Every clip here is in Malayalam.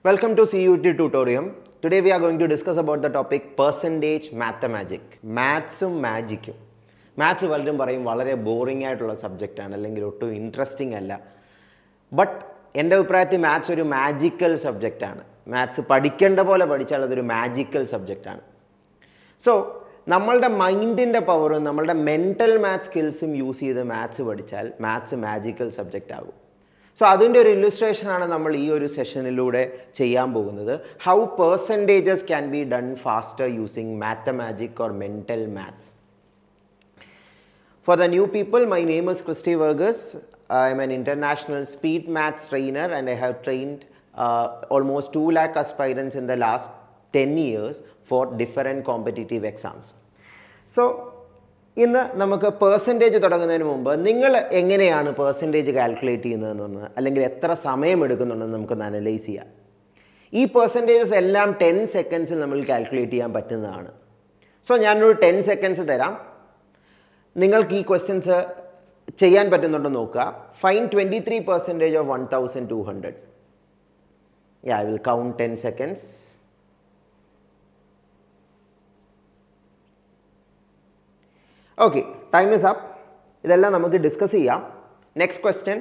Welcome to CUT tutorial. Today we are going to discuss about the topic percentage mathemagic. Mathsum magicum. Maths വളരെ ബോറിംഗ് ആയിട്ടുള്ള സബ്ജക്റ്റ് ആണ്, അല്ലെങ്കിൽ ഒട്ടും ഇൻട്രസ്റ്റിംഗ് അല്ല. ബട്ട് എൻ്റെ അഭിപ്രായത്തിൽ മാത്സ് ഒരു മാജിക്കൽ സബ്ജക്റ്റ് ആണ്. മാത്സ് പഠിക്കേണ്ട പോലെ പഠിച്ചാൽ അതൊരു മാജിക്കൽ സബ്ജക്റ്റ് ആണ്. സോ നമ്മളുടെ മൈൻഡിൻ്റെ പവറും നമ്മളുടെ മെൻ്റൽ മാത്സ് സ്കിൽസും യൂസ് ചെയ്ത് മാത്സ് പഠിച്ചാൽ മാത്സ് മാജിക്കൽ സബ്ജക്റ്റ് ആകും. സോ അതിൻ്റെ ഒരു ഇല്ലുസ്ട്രേഷനാണ് നമ്മൾ ഈ ഒരു സെഷനിലൂടെ ചെയ്യാൻ പോകുന്നത്. How percentages can be done faster using mathemagic or mental maths. For the new people, my name is Christy Vergas. I am an international speed maths trainer and I have trained almost 2 lakh aspirants in the last 10 years for different competitive exams. So, ഇന്ന് നമുക്ക് പെർസെൻറ്റേജ് തുടങ്ങുന്നതിന് മുമ്പ് നിങ്ങൾ എങ്ങനെയാണ് പെർസെൻറ്റേജ് കാൽക്കുലേറ്റ് ചെയ്യുന്നതെന്ന്, അല്ലെങ്കിൽ എത്ര സമയം എടുക്കുന്നുണ്ടെന്ന് നമുക്കൊന്ന് അനലൈസ് ചെയ്യാം. ഈ പെർസെൻറ്റേജസ് എല്ലാം 10 സെക്കൻഡ്സിൽ നമ്മൾ കാൽക്കുലേറ്റ് ചെയ്യാൻ പറ്റുന്നതാണ്. സോ ഞാനൊരു 10 സെക്കൻഡ്സ് തരാം. നിങ്ങൾക്ക് ഈ ക്വസ്റ്റ്യൻസ് ചെയ്യാൻ പറ്റുന്നുണ്ടോ നോക്കുക. Find 23% of 1200. I will count 10 seconds. Okay, time is up. ഇതെല്ലാം നമുക്ക് ഡിസ്കസ് ചെയ്യാം. Next question.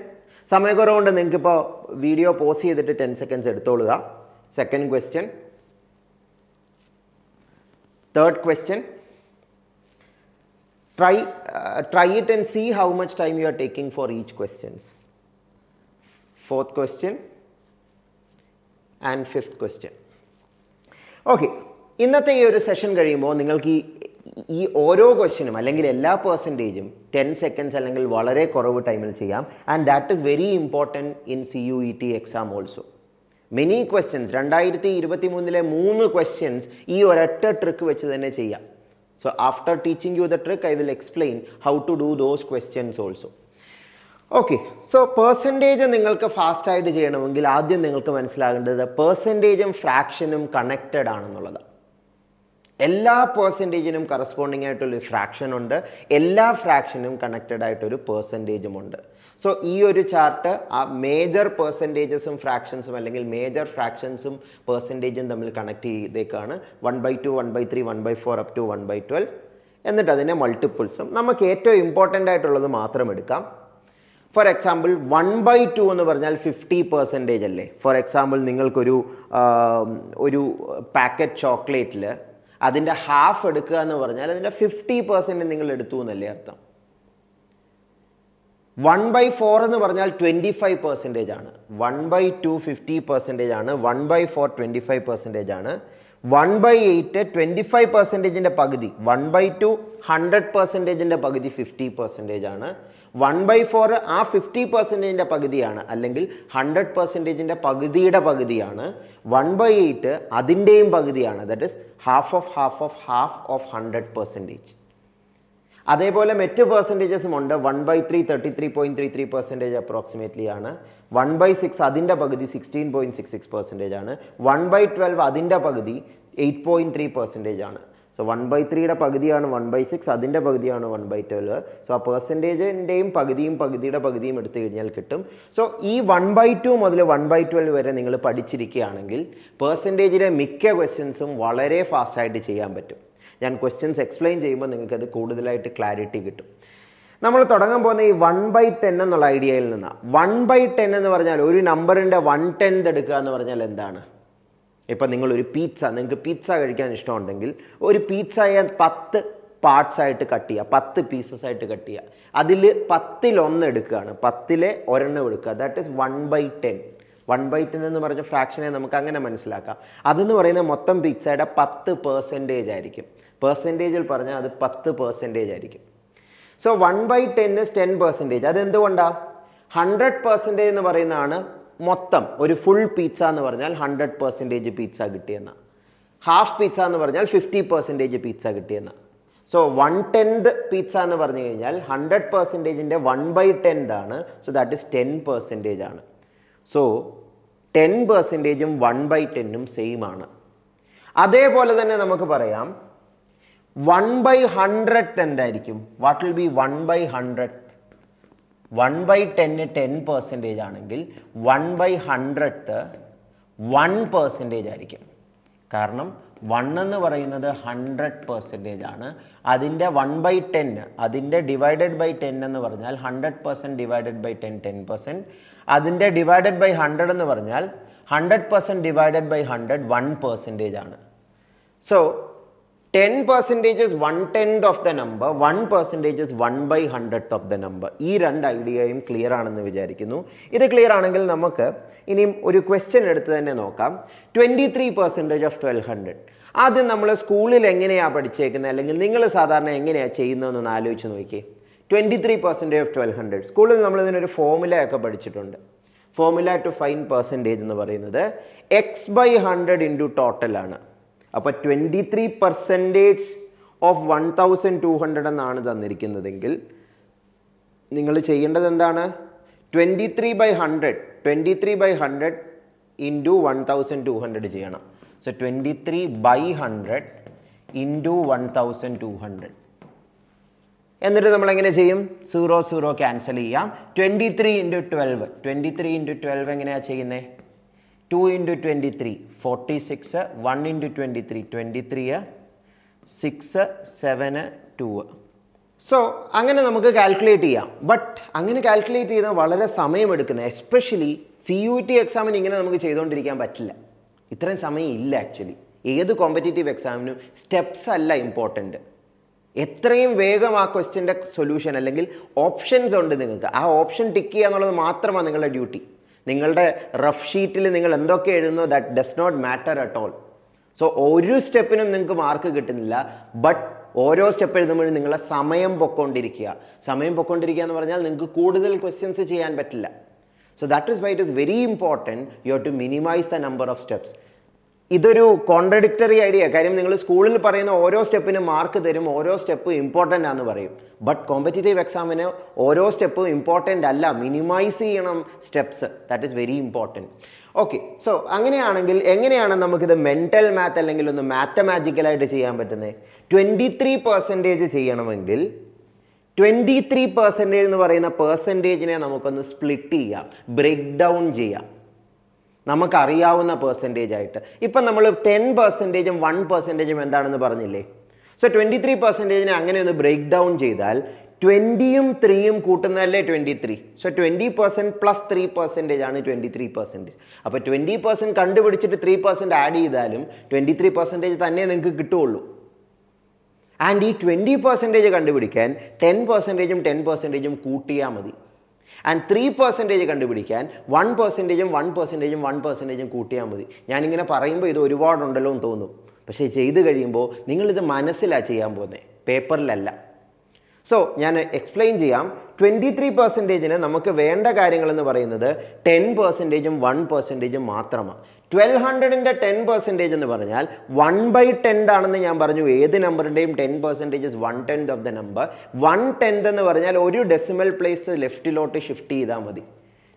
സമയക്കുറവുകൊണ്ട് നിങ്ങൾക്കിപ്പോൾ വീഡിയോ പോസ് ചെയ്തിട്ട് 10 സെക്കൻഡ്സ് എടുത്തോളുക. Second question. Third question. Try it and see how much time you are taking for each questions. Fourth question and fifth question. Okay, ഇന്നത്തെ ഈ ഒരു സെഷൻ കഴിയുമ്പോൾ നിങ്ങൾക്ക് ഈ ഓരോ ക്വസ്റ്റ്യനും അല്ലെങ്കിൽ എല്ലാ പെർസെൻറ്റേജും 10 സെക്കൻഡ്സ് അല്ലെങ്കിൽ വളരെ കുറവ് ടൈമിൽ ചെയ്യാം. And that is very important in CUET exam also. Many questions 2023 3 questions ഈ ഒരൊറ്റ ട്രിക്ക് വെച്ച് തന്നെ ചെയ്യാം. So after teaching you the trick, I will explain how to do those questions also. Okay, so percentage നിങ്ങൾക്ക് ഫാസ്റ്റ് ആയിട്ട് ചെയ്യണമെങ്കിൽ ആദ്യം നിങ്ങൾക്ക് മനസ്സിലാകേണ്ടത് പെർസെൻറ്റേജും ഫ്രാക്ഷനും കണക്റ്റഡ് ആണെന്നുള്ളത്. എല്ലാ പെർസെൻറ്റേജിനും കറസ്പോണ്ടിങ് ആയിട്ടുള്ളൊരു ഫ്രാക്ഷൻ ഉണ്ട്, എല്ലാ ഫ്രാക്ഷനും കണക്റ്റഡ് ആയിട്ടൊരു പെർസെൻറ്റേജും ഉണ്ട്. സോ ഈ ഒരു ചാർട്ട് ആ മേജർ പെർസെൻറ്റേജസും ഫ്രാക്ഷൻസും അല്ലെങ്കിൽ മേജർ ഫ്രാക്ഷൻസും പെർസെൻറ്റേജും തമ്മിൽ കണക്ട് ചെയ്തേക്കാണ്. 1/2, 1/3, 1/4 up to 1/12. എന്നിട്ട് അതിൻ്റെ മൾട്ടിപ്പിൾസും നമുക്ക് ഏറ്റവും ഇമ്പോർട്ടൻ്റ് ആയിട്ടുള്ളത് മാത്രം എടുക്കാം. ഫോർ എക്സാമ്പിൾ 1/2 എന്ന് പറഞ്ഞാൽ 50% അല്ലേ. ഫോർ എക്സാമ്പിൾ നിങ്ങൾക്കൊരു പാക്കറ്റ് ചോക്ലേറ്റിൽ അതിൻ്റെ ഹാഫ് എടുക്കുക എന്ന് പറഞ്ഞാൽ അതിൻ്റെ 50% നിങ്ങൾ എടുത്തു എന്നല്ലേ അർത്ഥം. 1/4 എന്ന് പറഞ്ഞാൽ 25% ആണ്. 1/2 50% ആണ്. 1/4 25% ആണ്. 1/8 25%ൻ്റെ പകുതി. 1/2 100%ൻ്റെ പകുതി 50% ആണ്. 1/4 ആ 50%ൻ്റെ പകുതിയാണ്, അല്ലെങ്കിൽ 100%ൻ്റെ പകുതിയുടെ പകുതിയാണ്. 1/8 അതിൻ്റെയും പകുതിയാണ്. That is half of 100%. അതേപോലെ മറ്റ് പെർസെൻറ്റേജസും ഉണ്ട്. 1/3 33.33% അപ്രോക്സിമേറ്റ്ലി ആണ്. 1/6 അതിൻ്റെ പകുതി 16.66% ആണ്. 1/12 അതിൻ്റെ പകുതി 8.3% ആണ്. സോ 1/3യുടെ പകുതിയാണ് 1/6, അതിൻ്റെ പകുതിയാണ് 1/12. സോ ആ പെർസെൻറ്റേജിൻ്റെയും പകുതിയുടെ പകുതിയും എടുത്തു കഴിഞ്ഞാൽ കിട്ടും. സോ ഈ 1/2 മുതൽ 1/12 വരെ നിങ്ങൾ പഠിച്ചിരിക്കുകയാണെങ്കിൽ പെർസെൻറ്റേജിലെ മിക്ക ക്വസ്റ്റ്യൻസും വളരെ ഫാസ്റ്റായിട്ട് ചെയ്യാൻ പറ്റും. ഞാൻ ക്വസ്റ്റ്യൻസ് എക്സ്പ്ലെയിൻ ചെയ്യുമ്പോൾ നിങ്ങൾക്കത് കൂടുതലായിട്ട് ക്ലാരിറ്റി കിട്ടും. നമ്മൾ തുടങ്ങാൻ പോകുന്ന ഈ 1/10 എന്നുള്ള ഐഡിയയിൽ നിന്നാണ്. 1/10 എന്ന് പറഞ്ഞാൽ ഒരു നമ്പറിൻ്റെ 1/10 എടുക്കുക എന്ന് പറഞ്ഞാൽ എന്താണ്? ഇപ്പം നിങ്ങളൊരു നിങ്ങൾക്ക് പിസ്സ കഴിക്കാൻ ഇഷ്ടമുണ്ടെങ്കിൽ ഒരു പിസ്സയെ 10 പാർട്സ് ആയിട്ട് കട്ട് ചെയ്യുക, 10 പീസസ് ആയിട്ട് കട്ട് ചെയ്യുക. അതിൽ 10ൽ 1 എടുക്കുകയാണ്, 10ലെ ഒരെണ്ണം എടുക്കുക. That is 1/10. 1/10 എന്ന് പറഞ്ഞ ഫ്രാക്ഷനെ നമുക്ക് അങ്ങനെ മനസ്സിലാക്കാം. അതെന്ന് പറയുന്നത് മൊത്തം പിസ്സയുടെ 10% ആയിരിക്കും. പെർസെൻറ്റേജിൽ പറഞ്ഞാൽ അത് 10% ആയിരിക്കും. So 1/10 is 10%. അതെന്തുകൊണ്ടാണ്? 100% എന്ന് പറയുന്നതാണ് മൊത്തം. ഒരു ഫുൾ പിസ്സ എന്ന് പറഞ്ഞാൽ 100% പിസ്സ കിട്ടിയെന്ന. ഹാഫ് പിസ്സ എന്ന് പറഞ്ഞാൽ 50% പിസ്സ കിട്ടിയെന്ന. സോ 1/10 പിസ്സ എന്ന് പറഞ്ഞു കഴിഞ്ഞാൽ 100%ൻ്റെ 1/10 ആണ്. സോ ദാറ്റ് ഇസ് 10% ആണ്. സോ 10%ഉം 1/10ഉം സെയിം ആണ്. അതേപോലെ തന്നെ നമുക്ക് പറയാം 1/100 എന്തായിരിക്കും? What will be 1/100? 1/10 10% ആണെങ്കിൽ 1/100 1% ആയിരിക്കും. കാരണം 1 എന്ന് പറയുന്നത് 100% ആണ്. അതിൻ്റെ 1/10 അതിൻ്റെ ഡിവൈഡഡ് ബൈ 10 എന്ന് പറഞ്ഞാൽ 100% ഡിവൈഡഡ് ബൈ 10 10%. അതിൻ്റെ ഡിവൈഡഡ് ബൈ 100 എന്ന് പറഞ്ഞാൽ 100% ഡിവൈഡഡ് ബൈ 100 1% ആണ്. So 10% is 1/10 of the number, 1% is 1/100th of the number. ഈ രണ്ട് ഐഡിയയും ക്ലിയർ ആണെന്ന് വിചാരിക്കുന്നു. ഇത് ക്ലിയർ ആണെങ്കിൽ നമുക്ക് ഇനിയും ഒരു ക്വസ്റ്റ്യൻ എടുത്ത് തന്നെ നോക്കാം. 23% of 1200. ആദ്യം നമ്മൾ സ്കൂളിൽ എങ്ങനെയാണ് പഠിച്ചേക്കുന്നത്, അല്ലെങ്കിൽ നിങ്ങൾ സാധാരണ എങ്ങനെയാണ് ചെയ്യുന്നതെന്നൊന്ന് ആലോചിച്ച് നോക്കിയേ. 23% of 1200. സ്കൂളിൽ നമ്മൾ ഇതിനൊരു ഫോർമുലയൊക്കെ പഠിച്ചിട്ടുണ്ട്. ഫോർമുല ടു ഫൈൻഡ് പെർസെൻറ്റേജ് എന്ന് പറയുന്നത് x/100 ഇൻറ്റു ടോട്ടൽ ആണ്. അപ്പോൾ 23% ഓഫ് 1200 എന്നാണ് തന്നിരിക്കുന്നതെങ്കിൽ നിങ്ങൾ ചെയ്യേണ്ടത് എന്താണ്? 23/100 ഇൻറ്റു 1200 ചെയ്യണം. So 23/100 into 1200. എന്നിട്ട് നമ്മൾ എങ്ങനെ ചെയ്യും? 0 0 ക്യാൻസൽ ചെയ്യാം. 23 ഇൻറ്റു 12 എങ്ങനെയാണ് ചെയ്യുന്നത്? 2 ഇൻറ്റു 23 46, 1 ഇൻറ്റു 23 23, 6 7 2. സോ അങ്ങനെ നമുക്ക് കാൽക്കുലേറ്റ് ചെയ്യാം. ബട്ട് അങ്ങനെ കാൽക്കുലേറ്റ് ചെയ്താൽ വളരെ സമയമെടുക്കുന്നത്. എസ്പെഷ്യലി CUT എക്സാമിന് ഇങ്ങനെ നമുക്ക് ചെയ്തുകൊണ്ടിരിക്കാൻ പറ്റില്ല. ഇത്രയും സമയം ഇല്ല ആക്ച്വലി. ഏത് കോമ്പറ്റേറ്റീവ് എക്സാമിനും സ്റ്റെപ്സ് അല്ല ഇമ്പോർട്ടൻറ്റ്. എത്രയും വേഗം ആ ക്വസ്റ്റ്യൻ്റെ സൊല്യൂഷൻ അല്ലെങ്കിൽ ഓപ്ഷൻസ് ഉണ്ട് നിങ്ങൾക്ക്, ആ ഓപ്ഷൻ ടിക്ക് ചെയ്യുക എന്നുള്ളത് മാത്രമാണ് നിങ്ങളുടെ ഡ്യൂട്ടി. നിങ്ങളുടെ റഫ് ഷീറ്റിൽ നിങ്ങൾ എന്തൊക്കെ എഴുതുന്നോ that does not matter at all. So ഒരു സ്റ്റെപ്പിനും നിങ്ങൾക്ക് മാർക്ക് കിട്ടുന്നില്ല. ബട്ട് ഓരോ സ്റ്റെപ്പ് എഴുതുമ്പോഴും നിങ്ങളെ സമയം പൊക്കോണ്ടിരിക്കുക എന്ന് പറഞ്ഞാൽ നിങ്ങൾക്ക് കൂടുതൽ ക്വസ്റ്റ്യൻസ് ചെയ്യാൻ പറ്റില്ല. So that is why it is very important you have to minimise the number of steps. ഇതൊരു കോൺട്രഡിക്ടറി ഐഡിയ. കാര്യം നിങ്ങൾ സ്കൂളിൽ പറയുന്ന ഓരോ സ്റ്റെപ്പിനും മാർക്ക് തരും, ഓരോ സ്റ്റെപ്പ് ഇമ്പോർട്ടൻ്റ് ആണെന്ന് പറയും. ബട്ട് കോമ്പറ്റേറ്റീവ് എക്സാമിന് ഓരോ സ്റ്റെപ്പും ഇമ്പോർട്ടൻ്റ് അല്ല, മിനിമൈസ് ചെയ്യണം steps. That is very important. Okay, so അങ്ങനെയാണെങ്കിൽ എങ്ങനെയാണ് നമുക്കിത് മെൻ്റൽ മാത്ത് അല്ലെങ്കിൽ ഒന്ന് മാത്തമാറ്റിക്കലായിട്ട് ചെയ്യാൻ പറ്റുന്നത്? 23% ചെയ്യണമെങ്കിൽ 23% എന്ന് പറയുന്ന പെർസെൻറ്റേജിനെ നമുക്കൊന്ന് സ്പ്ലിറ്റ് ചെയ്യാം, ബ്രേക്ക് ഡൗൺ ചെയ്യാം നമുക്കറിയാവുന്ന പെർസെൻറ്റേജ് ആയിട്ട്. ഇപ്പം നമ്മൾ 10%ഉം 1%ഉം എന്താണെന്ന് പറഞ്ഞില്ലേ? സോ 23%നെ അങ്ങനെ ഒന്ന് ബ്രേക്ക് ഡൗൺ ചെയ്താൽ 20യും 3യും കൂട്ടുന്നതല്ലേ 23. സോ 20% പ്ലസ് 3% ആണ് 23%. അപ്പോൾ 20% കണ്ടുപിടിച്ചിട്ട് 3% ആഡ് ചെയ്താലും 23% തന്നെ നിങ്ങൾക്ക് കിട്ടുകയുള്ളൂ. ആൻഡ് ഈ 20% കണ്ടുപിടിക്കാൻ 10%ഉം 10%ഉം കൂട്ടിയാൽ മതി. ആൻഡ് 3% കണ്ടുപിടിക്കാൻ 1%ഉം 1%ഉം 1%ഉം കൂട്ടിയാൽ മതി. ഞാനിങ്ങനെ പറയുമ്പോൾ ഇത് ഒരുപാടുണ്ടല്ലോ എന്ന് തോന്നും. പക്ഷേ ചെയ്ത് കഴിയുമ്പോൾ നിങ്ങളിത് മനസ്സിലാണ് ചെയ്യാൻ പോകുന്നത്, പേപ്പറിലല്ല. സോ ഞാൻ എക്സ്പ്ലെയിൻ ചെയ്യാം. 23%ന് നമുക്ക് വേണ്ട കാര്യങ്ങളെന്ന് പറയുന്നത് 10%ഉം 1%ഉം മാത്രമാണ്. 1200ൻ്റെ 10% എന്ന് പറഞ്ഞാൽ 1/10 ആണെന്ന് ഞാൻ പറഞ്ഞു. ഏത് നമ്പറിൻ്റെയും 10% ഇസ് 1/10 ഓഫ് ദ നമ്പർ. 1/10 എന്ന് പറഞ്ഞാൽ ഒരു ഡെസിമൽ പ്ലേസ് ലെഫ്റ്റിലോട്ട് ഷിഫ്റ്റ് ചെയ്താൽ മതി.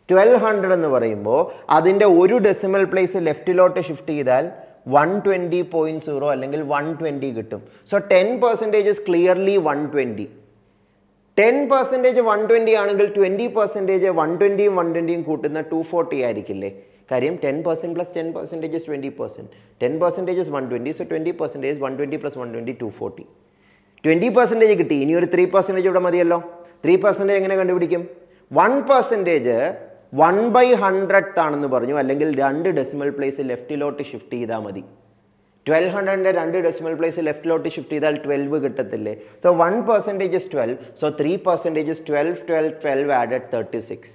1200 എന്ന് പറയുമ്പോൾ അതിൻ്റെ ഒരു ഡെസിമൽ പ്ലേസ് ലെഫ്റ്റിലോട്ട് ഷിഫ്റ്റ് ചെയ്താൽ 120.0 അല്ലെങ്കിൽ 120 കിട്ടും. So 10% is clearly 120. 10% 120 ആണെങ്കിൽ 20% 120യും 120യും കൂട്ടുന്ന 240 ആയിരിക്കില്ലേ? കാര്യം 10% plus 10% is 20%. 10% is 120. So 20% is 120 plus 120 240. 20% കിട്ടി. ഇനി ഒരു 3% ഇവിടെ മതിയല്ലോ. 3% എങ്ങനെ കണ്ടുപിടിക്കും? 1% 1/100th ആണെന്ന് പറഞ്ഞു, അല്ലെങ്കിൽ 2 ഡെസിമൽ പ്ലേസ് ലെഫ്റ്റിലോട്ട് ഷിഫ്റ്റ് ചെയ്താൽ മതി. 1200ൻ്റെ 2 ഡെസിമൽ പ്ലേസ് ലെഫ്റ്റിലോട്ട് ഷിഫ്റ്റ് ചെയ്താൽ 12 കിട്ടത്തില്ലേ? So 1% is 12. So 3% is 12 12 12 added 36.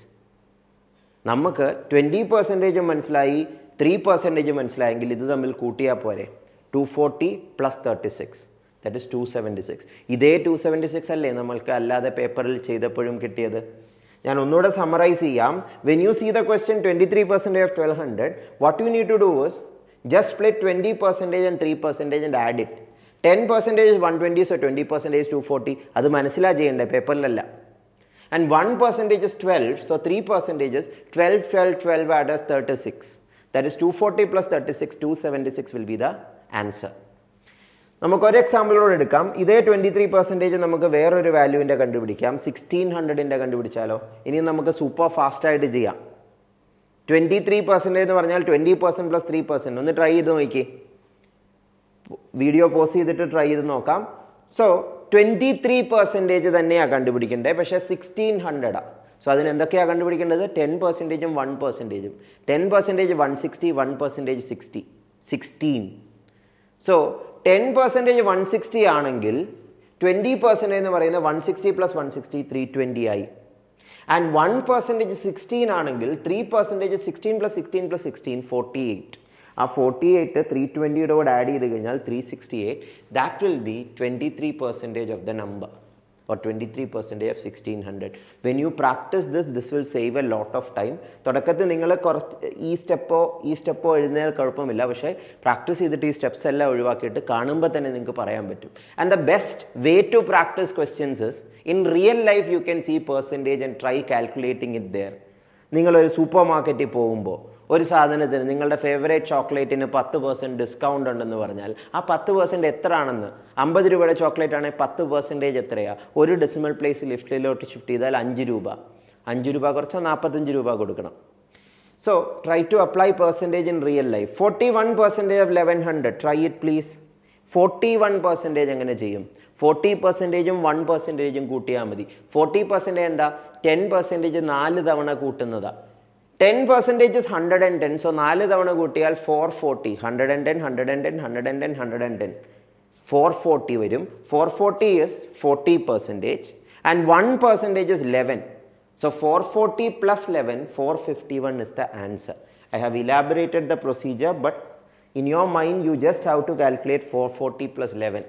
നമുക്ക് 20% മനസ്സിലായി, 3% മനസ്സിലായെങ്കിൽ ഇത് തമ്മിൽ കൂട്ടിയാൽ പോരെ. 240 പ്ലസ് 36 ദാറ്റ് ഇസ് 276. ഇതേ 276 അല്ലേ നമ്മൾക്ക് അല്ലാതെ പേപ്പറിൽ ചെയ്തപ്പോഴും കിട്ടിയത്? ഞാൻ ഒന്നുകൂടെ സമ്മറൈസ് ചെയ്യാം. When you see the question 23% of 1200, what you need to do is just split 20% and 3% and add it. 10% is 120, so 20% is 240. അത് മനസ്സിലാണ് ചെയ്യേണ്ടത്, പേപ്പറിലല്ല. And 1% is 12, so 3% is 12 12 12 added 36. That is 240 plus 36, 276 will be the answer. നമുക്കൊരു എക്സാമ്പിളോട് എടുക്കാം. ഇതേ 23% നമുക്ക് വേറൊരു വാല്യൂവിൻ്റെ കണ്ടുപിടിക്കാം. 1600ൻ്റെ കണ്ടുപിടിച്ചാലോ? ഇനി നമുക്ക് സൂപ്പർ ഫാസ്റ്റായിട്ട് ചെയ്യാം. 23% എന്ന് പറഞ്ഞാൽ 20% പ്ലസ് 3%. ഒന്ന് ട്രൈ ചെയ്ത് നോക്കി, വീഡിയോ പോസ് ചെയ്തിട്ട് ട്രൈ ചെയ്ത് നോക്കാം. സോ 23% തന്നെയാണ് കണ്ടുപിടിക്കേണ്ടത്, പക്ഷേ 1600 സോ അതിന് എന്തൊക്കെയാണ് കണ്ടുപിടിക്കേണ്ടത്? 10%ഉം 1%. 10% 160, 1% 60, 16. സോ 10% 160 ആണെങ്കിൽ 20% എന്ന് പറയുന്നത് 160 പ്ലസ് 160 320 ആയി. ആൻഡ് 1% 16 ആണെങ്കിൽ 3% 16 പ്ലസ് 16 പ്ലസ് 16 48. ആ 48 320യുടെ കൂടെ ആഡ് ചെയ്ത് കഴിഞ്ഞാൽ 368. That will be 23% of the number or 23% of 1600. When you practice this will save a lot of time. തുടക്കത്തിൽ നിങ്ങൾ കുറച്ച് ഈ സ്റ്റെപ്പോ എഴുതുന്നതിൽ കുഴപ്പമില്ല, പക്ഷേ പ്രാക്ടീസ് ചെയ്തിട്ട് ഈ സ്റ്റെപ്സ് എല്ലാം ഒഴിവാക്കിയിട്ട് കാണുമ്പോൾ തന്നെ നിങ്ങൾക്ക് പറയാൻ പറ്റും. And the best way to practise questions is in real life you can see percentage and try calculating it there. നിങ്ങളൊരു സൂപ്പർ മാർക്കറ്റിൽ പോകുമ്പോൾ ഒരു സാധനത്തിന് നിങ്ങളുടെ ഫേവറേറ്റ് ചോക്ലേറ്റിന് 10% ഡിസ്കൗണ്ട് ഉണ്ടെന്ന് പറഞ്ഞാൽ ആ 10% എത്ര ആണെന്ന്, 50 രൂപയുടെ ചോക്ലേറ്റ് ആണെങ്കിൽ 10% എത്രയാണ്? ഒരു ഡെസിമൽ പ്ലേസ് ലിഫ്റ്റിലോട്ട് ഷിഫ്റ്റ് ചെയ്താൽ 5 രൂപ. 5 രൂപ കുറച്ചാൽ 45 രൂപ കൊടുക്കണം. So try to apply percentage in real life. 41% of 1100, try it please. 41% എങ്ങനെ ചെയ്യും? 40%ഉം 1%ഉം കൂട്ടിയാൽ മതി. 40% എന്താ? 10% 4 തവണ കൂട്ടുന്നതാണ്. 10% is 110. സോ 4 തവണ കൂട്ടിയാൽ 440. 110, 110, 110, 110. 440 വരും. 440 is 40% and 1% is 11. So 440 plus 11, 451 is the answer. I have elaborated the procedure, but in your mind you just have to calculate 440 plus 11.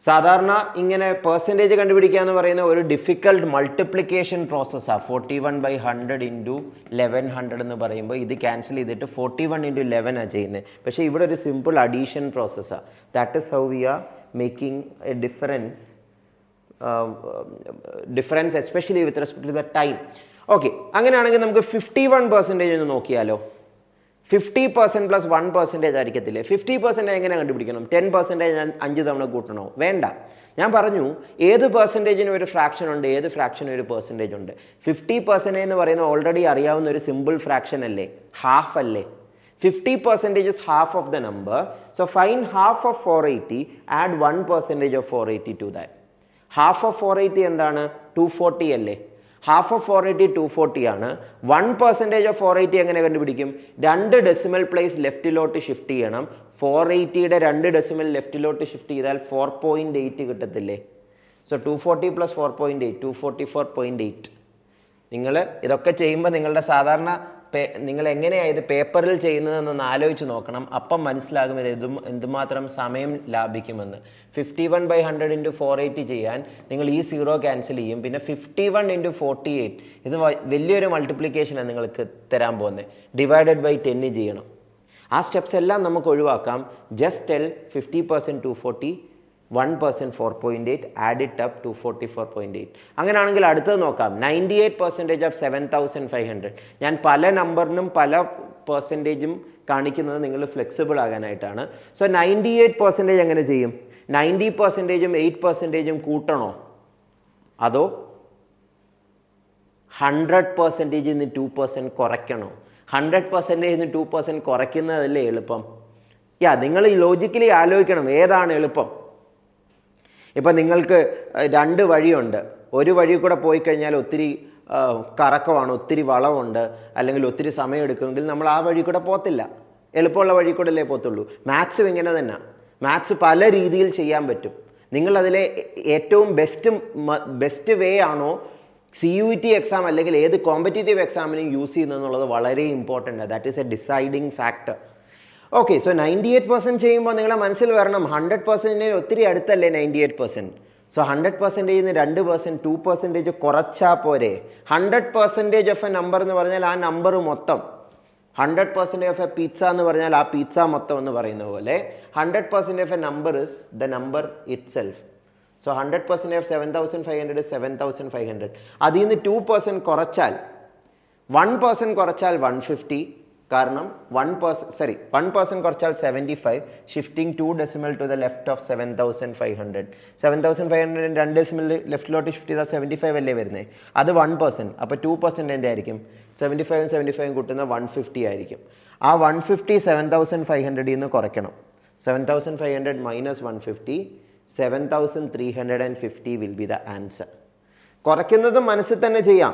സാധാരണ ഇങ്ങനെ പെർസെൻറ്റേജ് കണ്ടുപിടിക്കുക എന്ന് പറയുന്ന ഒരു ഡിഫിക്കൽട്ട് മൾട്ടിപ്ലിക്കേഷൻ പ്രോസസ്സാണ്. 41/100 ഇൻറ്റു 1100 എന്ന് പറയുമ്പോൾ ഇത് ക്യാൻസൽ ചെയ്തിട്ട് 41 ഇൻറ്റു 11 ആണ് ചെയ്യുന്നത്. പക്ഷേ ഇവിടെ ഒരു സിമ്പിൾ അഡീഷൻ പ്രോസസ്സാണ്. That is how we are making a difference especially with respect to the time. Okay, അങ്ങനെയാണെങ്കിൽ നമുക്ക് 51% ഒന്ന് നോക്കിയാലോ. 50% പ്ലസ് 1% ആയിരിക്കത്തില്ലേ? 50% എങ്ങനെ കണ്ടുപിടിക്കണം? 10% ഞാൻ 5 തവണ കൂട്ടണോ? വേണ്ട. ഞാൻ പറഞ്ഞു ഏത് പെർസെൻറ്റേജിനും ഒരു ഫ്രാക്ഷൻ ഉണ്ട്, ഏത് ഫ്രാക്ഷനും ഒരു പെർസെൻറ്റേജ് ഉണ്ട്. 50% എന്ന് പറയുന്നത് ഓൾറെഡി അറിയാവുന്ന ഒരു സിമ്പിൾ ഫ്രാക്ഷൻ അല്ലേ, ഹാഫ് അല്ലേ. 50% is half of the number. So find half of 480, add 1% of 480 to that. Half of 480 എന്താണ്? 240 അല്ലേ. ഹാഫ് ഓഫ് 480 240 ആണ്. 1% ഓഫ് 480 എങ്ങനെ കണ്ടുപിടിക്കും? 2 ഡെസിമൽ പ്ലേസ് ലെഫ്റ്റിലോട്ട് ഷിഫ്റ്റ് ചെയ്യണം. 480യുടെ 2 ഡെസിമൽ ലെഫ്റ്റിലോട്ട് ഷിഫ്റ്റ് ചെയ്താൽ 4.8 കിട്ടത്തില്ലേ? So 240 plus 4.8, 244.8. നിങ്ങൾ ഇതൊക്കെ ചെയ്യുമ്പോൾ നിങ്ങളുടെ സാധാരണ നിങ്ങൾ എങ്ങനെയാണ് ഇത് പേപ്പറിൽ ചെയ്യുന്നതെന്നൊന്ന് ആലോചിച്ച് നോക്കണം. അപ്പം മനസ്സിലാകും ഇത് എന്തുമാത്രം സമയം ലാഭിക്കുമെന്ന്. 51/100 ഇൻറ്റു 480 ചെയ്യാൻ നിങ്ങൾ ഈ 0 ക്യാൻസൽ ചെയ്യും. പിന്നെ 51 ഇൻറ്റു 48, ഇത് വലിയൊരു മൾട്ടിപ്ലിക്കേഷനാണ് നിങ്ങൾക്ക് തരാൻ പോകുന്നത്. ഡിവൈഡഡ് ബൈ 10 ചെയ്യണം. ആ സ്റ്റെപ്സ് എല്ലാം നമുക്ക് ഒഴിവാക്കാം. Just tell 50% 240, 1% 4.8, add it up 244.8. അങ്ങനെയാണെങ്കിൽ അടുത്തത് നോക്കാം. 98% ഓഫ് 7500. ഞാൻ പല നമ്പറിനും പല പെർസെൻറ്റേജും കാണിക്കുന്നത് നിങ്ങൾ ഫ്ലെക്സിബിൾ ആകാനായിട്ടാണ്. സോ 98% എങ്ങനെ ചെയ്യും? 90%ഉം 8%ഉം കൂട്ടണോ, അതോ 100%ൽ നിന്ന് 2% കുറയ്ക്കണോ? 100%ൽ നിന്ന് 2% കുറയ്ക്കുന്നതല്ലേ എളുപ്പം? നിങ്ങൾ ലോജിക്കലി ആലോചിക്കണം ഏതാണ് എളുപ്പം. ഇപ്പം നിങ്ങൾക്ക് 2 വഴിയുണ്ട്. ഒരു വഴി കൂടെ പോയി കഴിഞ്ഞാൽ ഒത്തിരി കറക്കമാണ്, ഒത്തിരി വളവുണ്ട്, അല്ലെങ്കിൽ ഒത്തിരി സമയം എടുക്കുമെങ്കിൽ നമ്മൾ ആ വഴി കൂടെ പോകത്തില്ല. എളുപ്പമുള്ള വഴി കൂടെ അല്ലേ പോകത്തുള്ളൂ. മാത്സും ഇങ്ങനെ തന്നെ. മാത്സ് പല രീതിയിൽ ചെയ്യാൻ പറ്റും. നിങ്ങളതിലെ ഏറ്റവും ബെസ്റ്റ് വേ ആണോ CUET എക്സാം അല്ലെങ്കിൽ ഏത് കോമ്പറ്റേറ്റീവ് എക്സാമിനും യൂസ് ചെയ്യുന്നതെന്നുള്ളത് വളരെ important. That is A deciding factor. Okay, so 98% ചെയ്യുമ്പോൾ നിങ്ങളുടെ മനസ്സിൽ വരണം 100%ന് ഒത്തിരി അടുത്തല്ലേ 98%. സോ 100%ൽ നിന്ന് 2%, 2% കുറച്ചാൽ പോരെ. 100% ഓഫ് എ നമ്പർ എന്ന് പറഞ്ഞാൽ ആ നമ്പർ മൊത്തം. 100% ഓഫ് എ പിസ്സ എന്ന് പറഞ്ഞാൽ ആ പിസ്സ മൊത്തം എന്ന് പറയുന്ന പോലെ 100% of A number is the number it self. So 100% of 7500 is 7500. അതിൽ നിന്ന് 2% കുറച്ചാൽ 1% കുറച്ചാൽ 150, കാരണം 1% കുറച്ചാൽ 75, shifting 2 decimal to the left of 7500. 7500 2 decimal ലെഫ്റ്റിലോട്ട് ഷിഫ്റ്റ് ചെയ്താൽ 75 അല്ലേ വരുന്നത്, അത് 1%. അപ്പോൾ 2% എന്തായിരിക്കും? 75 കൂട്ടുന്ന 150 ആയിരിക്കും. ആ 150 7500 നിന്ന് കുറയ്ക്കണം. 7500 minus 150, 7350 will be the answer. കുറയ്ക്കുന്നതും മനസ്സിൽ തന്നെ ചെയ്യാം.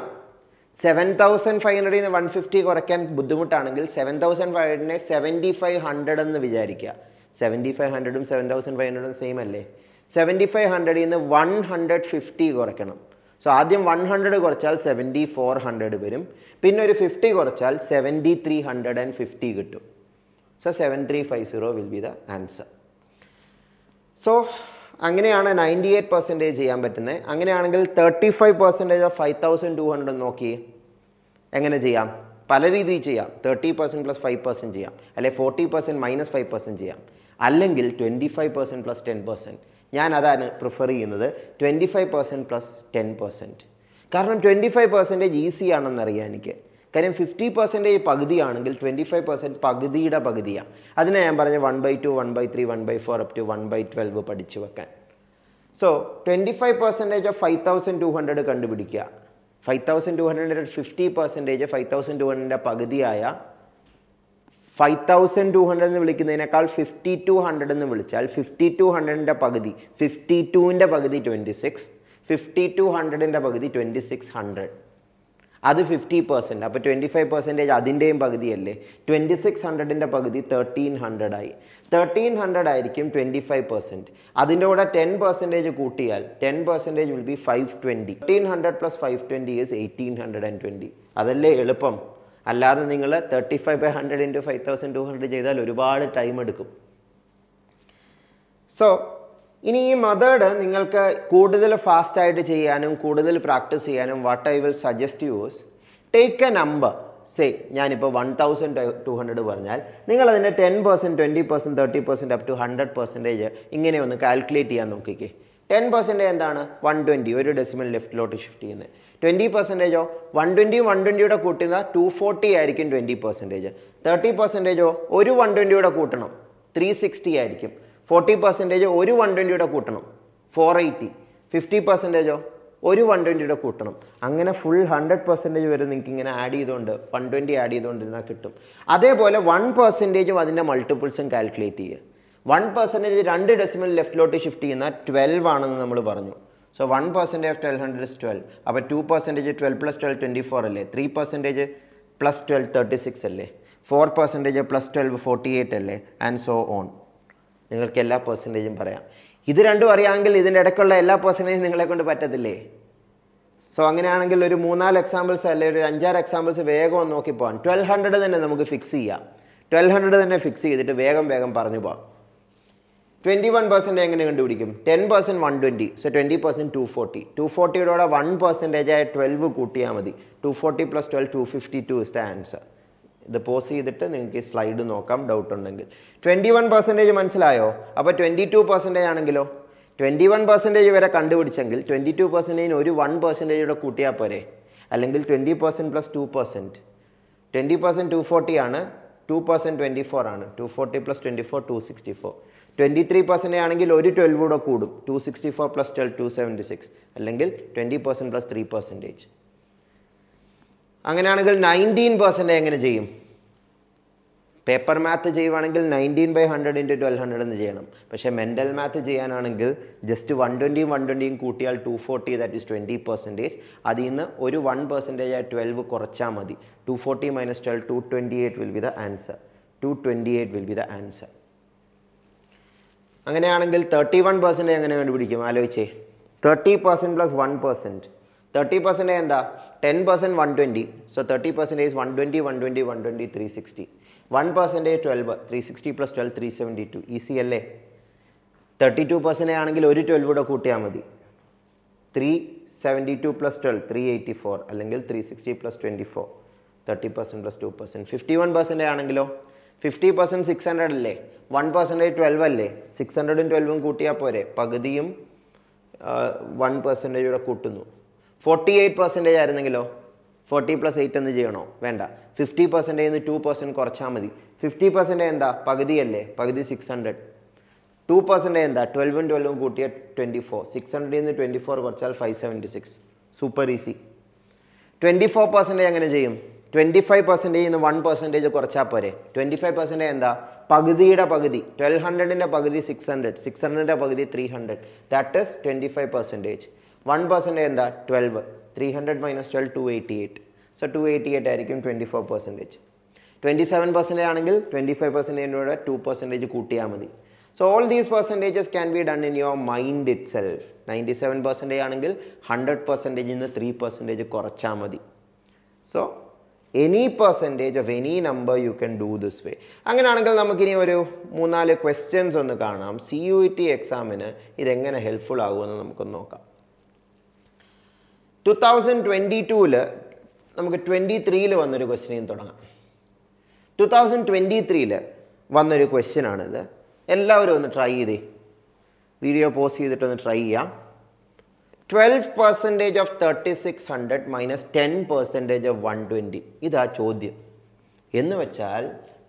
7500 നിന്ന് 150 കുറയ്ക്കാൻ ബുദ്ധിമുട്ടാണെങ്കിൽ 7500നെ 7500 എന്ന് വിചാരിക്കുക. 7500ഉം 7500ഉം സെയിം അല്ലേ? 7500 നിന്ന് 150 കുറയ്ക്കണം. സോ ആദ്യം 100 കുറച്ചാൽ 7400 വരും, പിന്നെ ഒരു 50 കുറച്ചാൽ 7350 കിട്ടും. So 7350 will be the answer. So അങ്ങനെയാണ് 98% ചെയ്യാൻ പറ്റുന്നത്. അങ്ങനെയാണെങ്കിൽ 35% ഓഫ് 5200 നോക്കി എങ്ങനെ ചെയ്യാം? പല രീതിയിൽ ചെയ്യാം. 30% പ്ലസ് 5% ചെയ്യാം, അല്ലെ 40% മൈനസ് 5% ചെയ്യാം, അല്ലെങ്കിൽ 25% പ്ലസ് 10%. ഞാൻ അതാണ് പ്രിഫർ ചെയ്യുന്നത്, 25% പ്ലസ് 10%. കാരണം 25% ഈസി ആണെന്നറിയാം എനിക്ക്. കാര്യം 50% പകുതിയാണെങ്കിൽ 25% പകുതിയുടെ പകുതിയാണ്. അതിനെ ഞാൻ പറഞ്ഞ 1/2, 1/3, 1/4 അപ് ടു 1/12 പഠിച്ചു വെക്കാൻ. സോ 25% ഓഫ് 5200 കണ്ടുപിടിക്കുക. 5200 50%, 5200 പകുതിയായ 5200 എന്ന് വിളിക്കുന്നതിനേക്കാൾ 5200 എന്ന് വിളിച്ചാൽ 5200 പകുതി 52ൻ്റെ പകുതി 26, 5200 പകുതി 2600. അത് 50%. അപ്പോൾ 25% അതിൻ്റെയും പകുതിയല്ലേ. 2600 പകുതി 1300 ആയി. 1300 ആയിരിക്കും 25%. അതിൻ്റെ കൂടെ 10% കൂട്ടിയാൽ 10% വിൽ ബി 520. 1300 plus 520 is 1820. അതല്ലേ എളുപ്പം. അല്ലാതെ നിങ്ങൾ 35/100 ഇൻറ്റു 5200 ചെയ്താൽ ഒരുപാട് ടൈം എടുക്കും. സോ ഇനി ഈ മെത്തേഡ് നിങ്ങൾക്ക് കൂടുതൽ ഫാസ്റ്റായിട്ട് ചെയ്യാനും കൂടുതൽ പ്രാക്ടീസ് ചെയ്യാനും what I will suggest use, take A number. Say ഞാനിപ്പോൾ 1200 പറഞ്ഞാൽ നിങ്ങളതിൻ്റെ 10%, 20%, 30% അപ് ടു 100% ഇങ്ങനെ ഒന്ന് കാൽക്കുലേറ്റ് ചെയ്യാൻ നോക്കിക്കേ. 10% എന്താണ്? 120, ഒരു ഡെസിമൽ ലെഫ്റ്റിലോട്ട് ഷിഫ്റ്റ് ചെയ്യുന്നത്. 20%ഓ 120 120യുടെ കൂട്ടുന്ന 240 ആയിരിക്കും 20%. 30%ഓ ഒരു 120യുടെ കൂട്ടണം 360 ആയിരിക്കും. 40% ഒരു 120യുടെ കൂട്ടണം 480. 50%ഓ ഒരു 120യുടെ കൂട്ടണം. അങ്ങനെ ഫുൾ 100% വരെ നിങ്ങൾക്ക് ഇങ്ങനെ ആഡ് ചെയ്തുകൊണ്ട് 120 ആഡ് ചെയ്തുകൊണ്ടിരുന്നാൽ കിട്ടും. അതേപോലെ 1%ഉം അതിൻ്റെ മൾട്ടിപ്പിൾസും കാൽക്കുലേറ്റ് ചെയ്യുക. 1% 2 ഡെസിമൽ ലെഫ്റ്റിലോട്ട് ഷിഫ്റ്റ് ചെയ്യുന്ന 12 ആണെന്ന് നമ്മൾ പറഞ്ഞു. So 1% of 1200 is 12. അപ്പോൾ 2% 12 പ്ലസ് 12 24 അല്ലേ. 3% പ്ലസ് 12 36 അല്ലേ. 4% പ്ലസ് 12 48 അല്ലേ. And so on. നിങ്ങൾക്ക് എല്ലാ പെർസെൻറ്റേജും പറയാം. ഇത് രണ്ടും അറിയാമെങ്കിൽ ഇതിൻ്റെ ഇടയ്ക്കുള്ള എല്ലാ പെർസെൻറ്റേജും നിങ്ങളെ കൊണ്ട് പറ്റത്തില്ലേ? സോ അങ്ങനെയാണെങ്കിൽ ഒരു 3-4 എക്സാമ്പിൾസ് അല്ലെ ഒരു 5-6 എക്സാമ്പിൾസ് വേഗം ഒന്ന് നോക്കി പോകാം. 1200 തന്നെ നമുക്ക് ഫിക്സ് ചെയ്യാം. 1200 തന്നെ ഫിക്സ് ചെയ്തിട്ട് വേഗം പറഞ്ഞു പോകാം. 21% എങ്ങനെ കണ്ടുപിടിക്കും? 10% 120, സോ 20% 240. 240യോടെ 1% ആയ 12 കൂട്ടിയാൽ മതി. 240 പ്ലസ് 12 252 ഇസ് ദ ആൻസർ. ഇത് പോസ് ചെയ്തിട്ട് നിങ്ങൾക്ക് ഈ സ്ലൈഡ് നോക്കാം ഡൗട്ട് ഉണ്ടെങ്കിൽ. 21% മനസ്സിലായോ? അപ്പോൾ 22% ആണെങ്കിലോ 21% വരെ കണ്ടുപിടിച്ചെങ്കിൽ 22% ഒരു 1% കൂട്ടിയാൽ പോരെ. അല്ലെങ്കിൽ 20% പ്ലസ് 2%. 20% 240 ആണ്, 2% 24 ആണ്. 240 പ്ലസ് 24 264. 23% ആണെങ്കിൽ ഒരു 12 കൂടെ കൂടും. 264 പ്ലസ് 12 276. അല്ലെങ്കിൽ 20% പ്ലസ് 3%. അങ്ങനെയാണെങ്കിൽ 19% എങ്ങനെ ചെയ്യും? പേപ്പർ മാത്ത് ചെയ്യുവാണെങ്കിൽ 19/100 ഇൻറ്റു 1200 എന്ന് ചെയ്യണം. പക്ഷേ മെൻ്റൽ മാത്ത് ചെയ്യാനാണെങ്കിൽ ജസ്റ്റ് 120 കൂട്ടിയാൽ 240, ദാറ്റ് ഈസ് 20%. അതിൽ നിന്ന് ഒരു 1% ആയ 12 കുറച്ചാൽ മതി. 240 minus 12 228 will be the answer. 228 will be the answer. അങ്ങനെയാണെങ്കിൽ 31% എങ്ങനെ കണ്ടുപിടിക്കും? ആലോചിച്ചേ. 30% പ്ലസ് 1%. 30% എന്താ? 10% 120. So 30% is 120 120 120 360. 1% 12. 360 പ്ലസ് 12 372. ഈസി അല്ലേ? 32% ആണെങ്കിൽ ഒരു 12 കൂടെ കൂട്ടിയാൽ മതി. 372 പ്ലസ് 12 384. അല്ലെങ്കിൽ 360 പ്ലസ് 24. 30% പ്ലസ് 2%. 51% ആണെങ്കിലോ 50% 600 അല്ലേ. 1% 12 അല്ലേ. 600ഉം 12ഉം കൂട്ടിയാൽ പോരെ. പകുതിയും 1% കൂടെ കൂട്ടുന്നു. 48% ആയിരുന്നെങ്കിലോ 40+8 എന്ന് ചെയ്യണോ? വേണ്ട. 50%-ൽ നിന്ന് 2% കുറച്ചാൽ മതി. 50% എന്താ? പകുതിയല്ലേ? പകുതി 600. 2% എന്താ? 12ഉം 12ഉം കൂട്ടിയ 24. 600-ൽ നിന്ന് 24 കുറച്ചാൽ 576. Super easy. 24% എങ്ങനെ ചെയ്യും? 25%-ൽ നിന്ന് 1% കുറച്ചാൽ പോരെ? 25% എന്താ? പകുതിയുടെ പകുതി. 1200-ൻ്റെ പകുതി 600. 600-ൻ്റെ പകുതി 300. That is 25%. 1% എന്താ? 12. 300 - 12 288. സോ 288 ആയിരിക്കും 24%. 27% ആണെങ്കിൽ 25%-ൻ്റെ 2% കൂട്ടിയാൽ മതി. So all these percentages can be done in your mind it self. 97% ആണെങ്കിൽ 100%-ൽ നിന്ന് 3% കുറച്ചാൽ മതി. So any percentage of any number you can do this way. അങ്ങനെയാണെങ്കിൽ നമുക്കിനി ഒരു 3-4 ക്വസ്റ്റ്യൻസ് ഒന്ന് കാണാം. CUET എക്സാമിന് ഇതെങ്ങനെ ഹെൽപ്ഫുൾ ആകുമെന്ന് നമുക്കൊന്ന് നോക്കാം. 2022-ൽ നമുക്ക് 23-ൽ വന്നൊരു ക്വസ്റ്റ്യനിൽ തുടങ്ങാം. 2023-ൽ വന്നൊരു ക്വസ്റ്റ്യനാണിത്. എല്ലാവരും ഒന്ന് ട്രൈ ചെയ്തേ. വീഡിയോ പോസ്റ്റ് ചെയ്തിട്ടൊന്ന് ട്രൈ ചെയ്യാം. 12% ഓഫ് 3600 മൈനസ് 10% ഓഫ് 120. ഇതാ ചോദ്യം. എന്ന് വെച്ചാൽ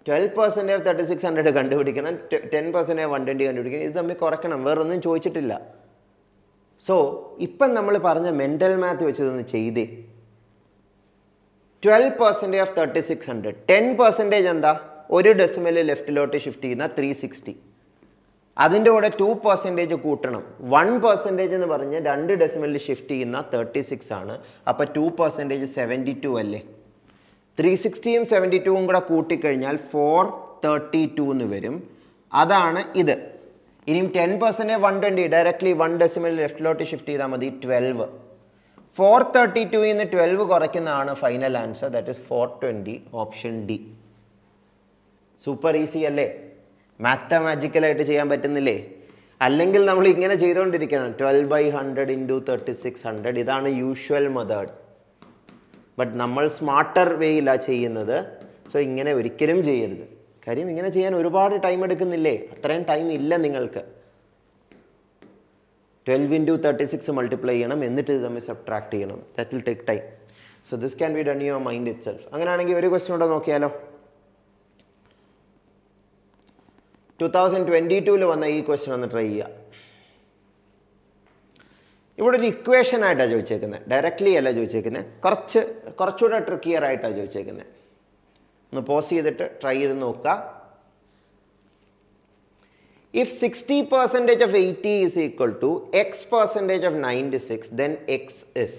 12% ഓഫ് 3600 കണ്ടുപിടിക്കണം, 10% ഓഫ് 120 കണ്ടുപിടിക്കണം. ഇത് തമ്മിൽ കുറയ്ക്കണം, വേറൊന്നും ചോദിച്ചിട്ടില്ല. സോ ഇപ്പം നമ്മൾ പറഞ്ഞ മെൻ്റൽ മാത്ത് വെച്ചതൊന്ന് ചെയ്തേ. 12% ഓഫ് 3600, 10% എന്താ? ഒരു ഡെസിമൽ ലെഫ്റ്റിലോട്ട് ഷിഫ്റ്റ് ചെയ്യുന്ന 360. അതിൻ്റെ കൂടെ 2% കൂട്ടണം. 1% എന്ന് പറഞ്ഞ് 2 ഡെസിമലിൽ ഷിഫ്റ്റ് ചെയ്യുന്ന 36 ആണ്. അപ്പോൾ 2% 72 അല്ലേ? 360-യും 72-വും കൂടെ കൂട്ടിക്കഴിഞ്ഞാൽ 432 എന്ന് വരും. അതാണ് ഇത്. ഇനിയും 10% 120 ഡയറക്ട്ലി 1 ഡെസിമൽ ലെഫ്റ്റിലോട്ട് ഷിഫ്റ്റ് ചെയ്താൽ മതി 12. 432-ൽ നിന്ന് 12 കുറയ്ക്കുന്നതാണ് final answer. That is 420. Option D. Super easy അല്ലേ? മാത്തമാറ്റിക്കലായിട്ട് ചെയ്യാൻ പറ്റുന്നില്ലേ? അല്ലെങ്കിൽ നമ്മൾ ഇങ്ങനെ ചെയ്തുകൊണ്ടിരിക്കണം. 12/100 × 3600. ഇതാണ് യൂഷ്വൽ മെത്തേഡ്. ബട്ട് നമ്മൾ സ്മാർട്ടർ വേയിലാണ് ചെയ്യുന്നത്. സോ ഇങ്ങനെ ഒരിക്കലും ചെയ്യരുത്. കാര്യം ഇങ്ങനെ ചെയ്യാൻ ഒരുപാട് ടൈം എടുക്കുന്നില്ലേ? അത്രയും ടൈം ഇല്ല നിങ്ങൾക്ക്. 12 × 36 മൾട്ടിപ്ലൈ ചെയ്യണം, എന്നിട്ട് ഇത് തമ്മിൽ സബ്ട്രാക്ട് ചെയ്യണം. That will take time. So this can be done your mind it self. അങ്ങനെയാണെങ്കിൽ ഒരു ക്വസ്റ്റ്യൻ കൂടെ നോക്കിയാലോ. 2022-ൽ വന്ന ഈ ക്വസ്റ്റ്യൻ ഒന്ന് ട്രൈ ചെയ്യുക. ഇവിടെ ഒരു ഇക്വേഷൻ ആയിട്ടാണ് ചോദിച്ചേക്കുന്നത്, ഡയറക്റ്റ്ലി അല്ല ചോദിച്ചേക്കുന്നത്. കുറച്ചുകൂടെ ട്രിക്കിയർ ആയിട്ടാണ് ചോദിച്ചേക്കുന്നത്. ഒന്ന് പോസ് ചെയ്തിട്ട് ട്രൈ ചെയ്ത് നോക്കുക. If 60% of 80 is equal to x% of 96, then x is.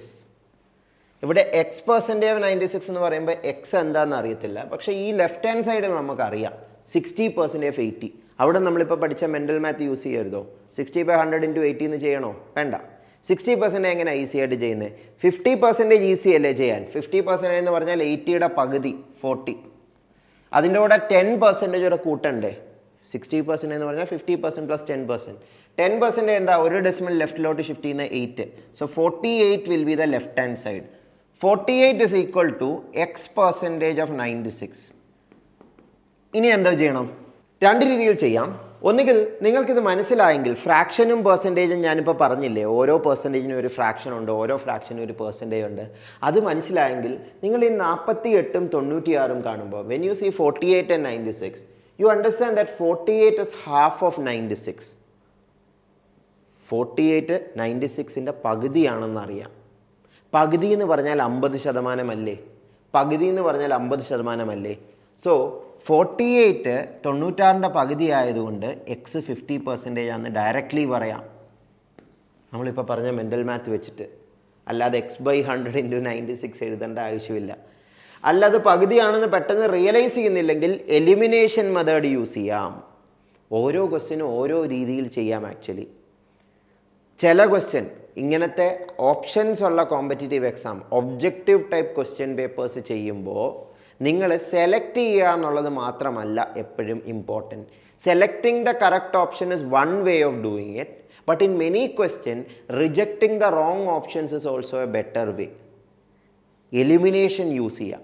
ഇവിടെ x% of 96 എന്ന് പറയുമ്പോൾ x എന്താണെന്ന് അറിയത്തില്ല. പക്ഷേ ഈ ലെഫ്റ്റ് ഹാൻഡ് സൈഡിൽ നമുക്കറിയാം 60% of 80. അവിടെ നമ്മളിപ്പോൾ പഠിച്ച മെൻ്റൽ മാത്ത് യൂസ് ചെയ്യരുതോ? 60/100 × 80 എന്ന് ചെയ്യണോ? വേണ്ട. 60% എങ്ങനെ ഈസി ആയിട്ട് ചെയ്യുന്നത്? 50% ഈസി അല്ലേ ചെയ്യാൻ? 50% എന്ന് പറഞ്ഞാൽ 80-യുടെ പകുതി 40. അതിൻ്റെ കൂടെ 10% കൂടെ കൂട്ടണ്ടേ? 60% എന്ന് പറഞ്ഞാൽ 50% + 10%. 10% എന്താ? ഒരു ഡെസിമൽ ലെഫ്റ്റിലോട്ട് ഷിഫ്റ്റ് ചെയ്യുന്ന 8. So 48 will be the left hand side. 48 is equal to x% of 96. ഇനി എന്താ ചെയ്യണം? രണ്ട് രീതിയിൽ ചെയ്യാം. ഒന്നുകിൽ നിങ്ങൾക്കിത് മനസ്സിലായെങ്കിൽ ഫ്രാക്ഷനും പെർസെൻറ്റേജും ഞാനിപ്പോൾ പറഞ്ഞില്ലേ, ഓരോ പെർസെൻറ്റേജിനും ഒരു ഫ്രാക്ഷൻ ഉണ്ട്, ഓരോ ഫ്രാക്ഷനും ഒരു പെർസെൻറ്റേജ് ഉണ്ട്. അത് മനസ്സിലായെങ്കിൽ നിങ്ങൾ ഈ 48ഉം 96ഉം കാണുമ്പോൾ when you see 48 and 96, you understand that 48 is half of 96. 48 96-ൻ്റെ പകുതിയാണെന്നറിയാം. പകുതി എന്ന് പറഞ്ഞാൽ 50% അല്ലേ? പകുതി എന്ന് പറഞ്ഞാൽ 50% അല്ലേ? സോ 48 96-ൻ്റെ പകുതി ആയതുകൊണ്ട് എക്സ് 50% ആണെന്ന് ഡയറക്റ്റ്ലി പറയാം, നമ്മളിപ്പോൾ പറഞ്ഞ മെൻ്റൽ മാത്ത് വെച്ചിട്ട്. അല്ലാതെ x/100 × 96 എഴുതേണ്ട ആവശ്യമില്ല. അല്ലാതെ പകുതിയാണെന്ന് പെട്ടെന്ന് റിയലൈസ് ചെയ്യുന്നില്ലെങ്കിൽ എലിമിനേഷൻ മെത്തേഡ് യൂസ് ചെയ്യാം. ഓരോ ക്വസ്റ്റ്യനും ഓരോ രീതിയിൽ ചെയ്യാം. ആക്ച്വലി ചില ക്വസ്റ്റ്യൻ ഇങ്ങനത്തെ ഓപ്ഷൻസ് ഉള്ള competitive exam objective type question papers ചെയ്യുമ്പോൾ നിങ്ങൾ സെലക്ട് ചെയ്യുക എന്നുള്ളത് മാത്രമല്ല എപ്പോഴും important. Selecting the correct option is one way of doing it, but in many question rejecting the wrong options is also A better way. Elimination use ചെയ്യാം.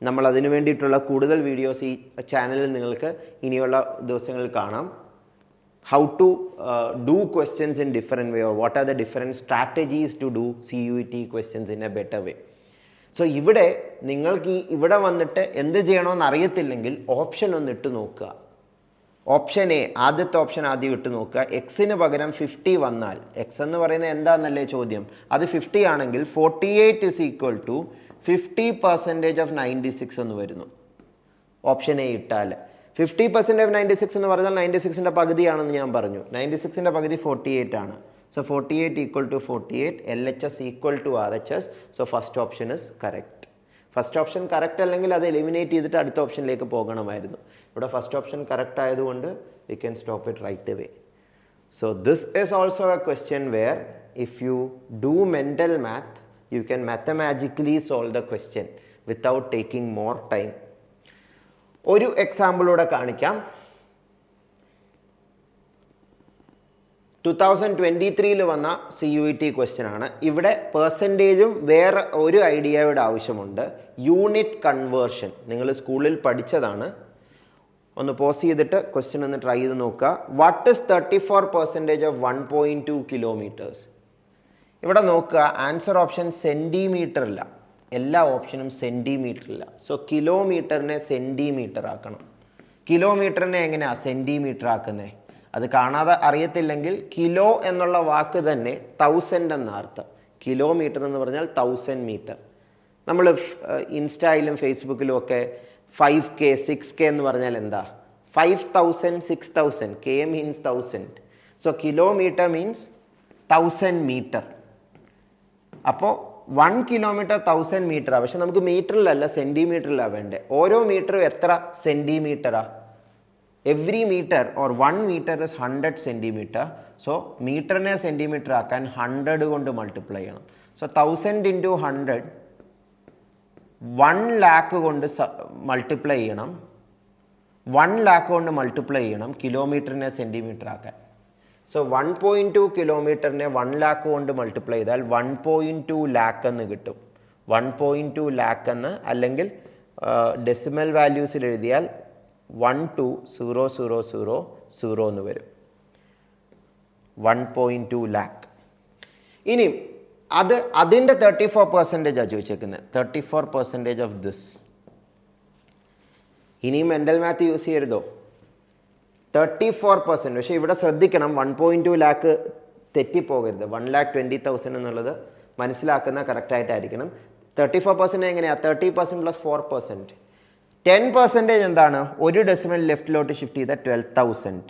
നമ്മൾ അതിന് വേണ്ടിയിട്ടുള്ള കൂടുതൽ വീഡിയോസ് ഈ ചാനലിൽ നിങ്ങൾക്ക് ഇനിയുള്ള ദിവസങ്ങളിൽ കാണാം. How to do questions in different way, or what are the different strategies to do CUET questions in a better way. So ഇവിടെ നിങ്ങൾക്ക് ഇവിടെ വന്നിട്ട് എന്ത് ചെയ്യണമെന്ന് അറിയത്തില്ലെങ്കിൽ ഓപ്ഷൻ ഒന്ന് ഇട്ട് നോക്കുക. ഓപ്ഷൻ എ, ആദ്യത്തെ ഓപ്ഷൻ ആദ്യം ഇട്ട് നോക്കുക. എക്സിന് പകരം 50 വന്നാൽ, എക്സ് എന്ന് പറയുന്നത് എന്താണെന്നല്ലേ ചോദ്യം, അത് 50 ആണെങ്കിൽ 48 = 50% ഓഫ് 96 എന്ന് വരുന്നു. ഓപ്ഷൻ എ ഇട്ടാൽ 50% ഓഫ് 96 എന്ന് പറഞ്ഞാൽ 96ൻ്റെ പകുതിയാണെന്ന് ഞാൻ പറഞ്ഞു. 96ൻ്റെ പകുതി 48 ആണ്. So 48 = 48, LHS = RHS. So first option is correct. First option correct അല്ലെങ്കിൽ അത് എലിമിനേറ്റ് ചെയ്തിട്ട് അടുത്ത ഓപ്ഷനിലേക്ക് പോകണമായിരുന്നു. ഇവിടെ ഫസ്റ്റ് ഓപ്ഷൻ കറക്റ്റ് ആയതുകൊണ്ട് we can stop it right away. So this is also a question where if you do mental math you can mathematically solve the question without taking more time. ഒരു എക്സാമ്പിളൂടെ കാണിക്കാം. 2023 വന്ന CUET ക്വസ്റ്റ്യൻ ആണ്. ഇവിടെ പെർസെൻറ്റേജും വേറെ ഒരു ഐഡിയയുടെ ആവശ്യമുണ്ട്. യൂണിറ്റ് കൺവേർഷൻ നിങ്ങൾ സ്കൂളിൽ പഠിച്ചതാണ്. ഒന്ന് പോസ് ചെയ്തിട്ട് ക്വസ്റ്റ്യൻ ഒന്ന് ട്രൈ ചെയ്ത് നോക്കുക. What is 34% of 1.2 kilometres? ഇവിടെ നോക്കുക, ആൻസർ ഓപ്ഷൻ സെൻറ്റിമീറ്റർ ഇല്ല, എല്ലാ ഓപ്ഷനും സെൻറ്റിമീറ്റർ ഇല്ല. സോ കിലോമീറ്ററിനെ സെൻറ്റിമീറ്റർ ആക്കണം. കിലോമീറ്ററിനെ എങ്ങനെയാണ് സെൻറ്റിമീറ്റർ ആക്കുന്നത്? അത് കാണാതെ അറിയത്തില്ലെങ്കിൽ കിലോ എന്നുള്ള വാക്ക് തന്നെ 1000 എന്ന അർത്ഥം. കിലോമീറ്റർ എന്ന് പറഞ്ഞാൽ 1000 മീറ്റർ. നമ്മൾ ഇൻസ്റ്റയിലും ഫേസ്ബുക്കിലും ഒക്കെ 5K 6K എന്ന് പറഞ്ഞാൽ എന്താ? 5000 6000. K means 1000. So kilometre means 1000 metre. അപ്പോൾ 1 കിലോമീറ്റർ 1000 മീറ്ററാണ്. പക്ഷെ നമുക്ക് മീറ്ററിലല്ല സെൻറ്റിമീറ്ററിലാണ് വേണ്ടത്. ഓരോ മീറ്ററും എത്ര സെൻറ്റിമീറ്ററാണ്? Every metre or 1 metre is 100 centimetre. So മീറ്ററിനെ സെൻറ്റിമീറ്റർ ആക്കാൻ 100 കൊണ്ട് മൾട്ടിപ്ലൈ ചെയ്യണം. സോ 1000 × 100 1 lakh കൊണ്ട് മൾട്ടിപ്ലൈ ചെയ്യണം. 1 lakh കൊണ്ട് മൾട്ടിപ്ലൈ ചെയ്യണം കിലോമീറ്ററിനെ സെൻറ്റിമീറ്റർ ആക്കാൻ. സോ 1.2 കിലോമീറ്ററിനെ 1 lakh കൊണ്ട് മൾട്ടിപ്ലൈ ചെയ്താൽ 1.2 lakh എന്ന് കിട്ടും. 1.2 lakh എന്ന്, അല്ലെങ്കിൽ ഡെസിമൽ വാല്യൂസിൽ എഴുതിയാൽ 1200000 എന്ന് വരും. 1.2 lakh. ഇനി അതിൻ്റെ 34% ചോദിച്ചേക്കുന്നത്. 34% ഓഫ് ദിസ്. ഇനി മെൻ്റൽ മാത്ത് യൂസ് ചെയ്യരുതോ? 34%. പക്ഷേ ഇവിടെ ശ്രദ്ധിക്കണം, 1.2 lakh തെറ്റിപ്പോകരുത്. 1,20,000 എന്നുള്ളത് മനസ്സിലാക്കുന്ന കറക്റ്റായിട്ടായിരിക്കണം. 34% എങ്ങനെയാണ്? 30% + 4%. 10% എന്താണ്? ഒരു ഡെസിമൽ ലെഫ്റ്റിലോട്ട് ഷിഫ്റ്റ് ചെയ്താൽ 12,000.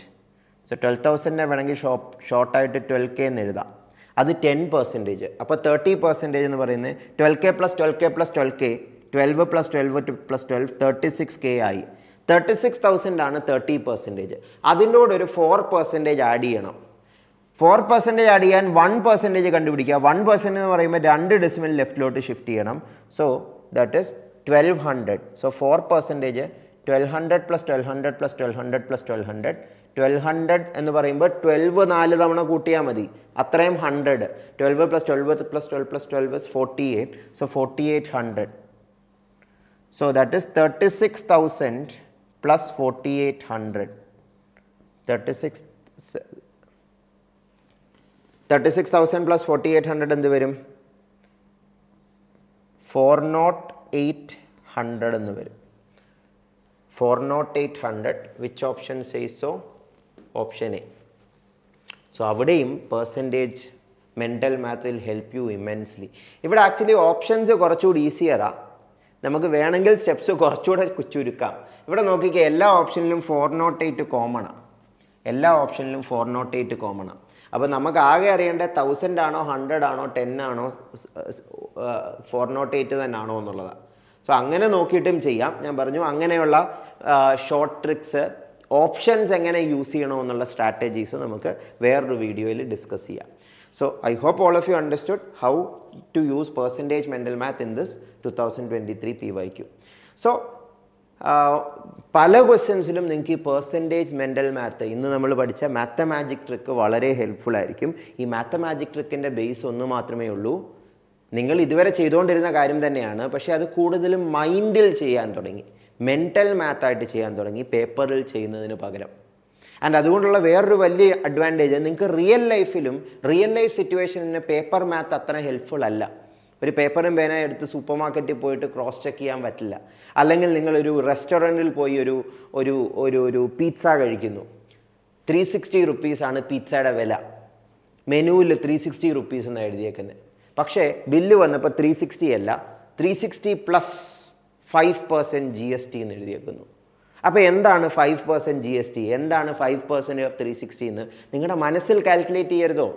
സോ 12,000 വേണമെങ്കിൽ ഷോർട്ടായിട്ട് 12K എന്ന് എഴുതാം. അത് 10%. അപ്പോൾ 30% എന്ന് പറയുന്നത് 12K + 12K + 12K, 12 + 12 + 12, 36K ആയി. 36,000 ആണ് 30%. അതിൻ്റെ കൂടെ ഒരു 4% ആഡ് ചെയ്യണം. 4% ആഡ് ചെയ്യാൻ 1% കണ്ടുപിടിക്കുക. 1% എന്ന് പറയുമ്പോൾ 2 ഡെസിമൽ ലെഫ്റ്റിലോട്ട് ഷിഫ്റ്റ് ചെയ്യണം. So that is 1200. സോ 4% 1200 + 1200 + 1200 + 1200. 1200 എന്ന് പറയുമ്പോൾ 12 4 തവണ കൂട്ടിയാൽ മതി, അത്രയും 100. 12 + 12 + 12 + 12 is 48. So 4800. So that is 36,000 plus 4,800. 36,000 plus 4,800 എന്ത് വരും? 40800 എന്ന് വരും. 40800. Which option says so? Option A. So അവിടെയും percentage mental math will help you immensely. ഇവിടെ ആക്ച്വലി ഓപ്ഷൻസ് കുറച്ചുകൂടി ഈസിയറാണ്. നമുക്ക് വേണമെങ്കിൽ സ്റ്റെപ്സ് കുറച്ചുകൂടെ ചുരുക്കാം. ഇവിടെ നോക്കിക്കുക, എല്ലാ ഓപ്ഷനിലും 408 കോമണാണ്. എല്ലാ ഓപ്ഷനിലും 408 കോമണാണ്. അപ്പോൾ നമുക്ക് ആകെ അറിയേണ്ടത് 1000 ആണോ 100 ആണോ 10 ആണോ 408 തന്നെയാണോ എന്നുള്ളതാണ്. സോ അങ്ങനെ നോക്കിയിട്ടും ചെയ്യാം. ഞാൻ പറഞ്ഞു അങ്ങനെയുള്ള ഷോർട്ട് ട്രിക്സ്, ഓപ്ഷൻസ് എങ്ങനെ യൂസ് ചെയ്യണമെന്നുള്ള സ്ട്രാറ്റജീസ് നമുക്ക് വേറൊരു വീഡിയോയിൽ ഡിസ്കസ് ചെയ്യാം. So I hope all of you understood how to use percentage mental math in this 2023 PYQ. So പല ക്വസ്റ്റ്യൻസിലും നിങ്ങൾക്ക് ഈ പെർസെൻറ്റേജ് മെൻ്റൽ മാത്ത്, ഇന്ന് നമ്മൾ പഠിച്ച മാത്തമാജിക് ട്രിക്ക് വളരെ ഹെൽപ്ഫുൾ ആയിരിക്കും. ഈ മാത്തമാജിക് ട്രിക്കിൻ്റെ ബേസ് ഒന്ന് മാത്രമേ ഉള്ളൂ. നിങ്ങൾ ഇതുവരെ ചെയ്തുകൊണ്ടിരുന്ന കാര്യം തന്നെയാണ്, പക്ഷേ അത് കൂടുതലും മൈൻഡിൽ ചെയ്യാൻ തുടങ്ങി, മെൻ്റൽ മാത്തായിട്ട് ചെയ്യാൻ തുടങ്ങി, പേപ്പറിൽ ചെയ്യുന്നതിന് പകരം. ആൻഡ് അതുകൊണ്ടുള്ള വേറൊരു വലിയ അഡ്വാൻറ്റേജ്, നിങ്ങൾക്ക് റിയൽ ലൈഫ് സിറ്റുവേഷനിന് പേപ്പർ മാത്ത് അത്ര ഹെൽപ്ഫുൾ അല്ല. ഒരു പേപ്പറും പേനയും എടുത്ത് സൂപ്പർ മാർക്കറ്റിൽ പോയിട്ട് ക്രോസ് ചെക്ക് ചെയ്യാൻ പറ്റില്ല. അല്ലെങ്കിൽ നിങ്ങളൊരു റെസ്റ്റോറൻറ്റിൽ പോയി ഒരു പിസ്സ കഴിക്കുന്നു. 360 റുപ്പീസാണ് പിസ്സയുടെ വില. മെനുവിൽ 360 റുപ്പീസ് എന്ന് എഴുതിയേക്കുന്നത്. പക്ഷേ ബില്ല് വന്നപ്പോൾ 360 അല്ല, 360 പ്ലസ് 5% GST എന്ന് എഴുതിയേക്കുന്നു. അപ്പോൾ എന്താണ് 5% GST? എന്താണ് 5% ഓഫ് 360 എന്ന് നിങ്ങളുടെ മനസ്സിൽ കാൽക്കുലേറ്റ് ചെയ്യരുതോ?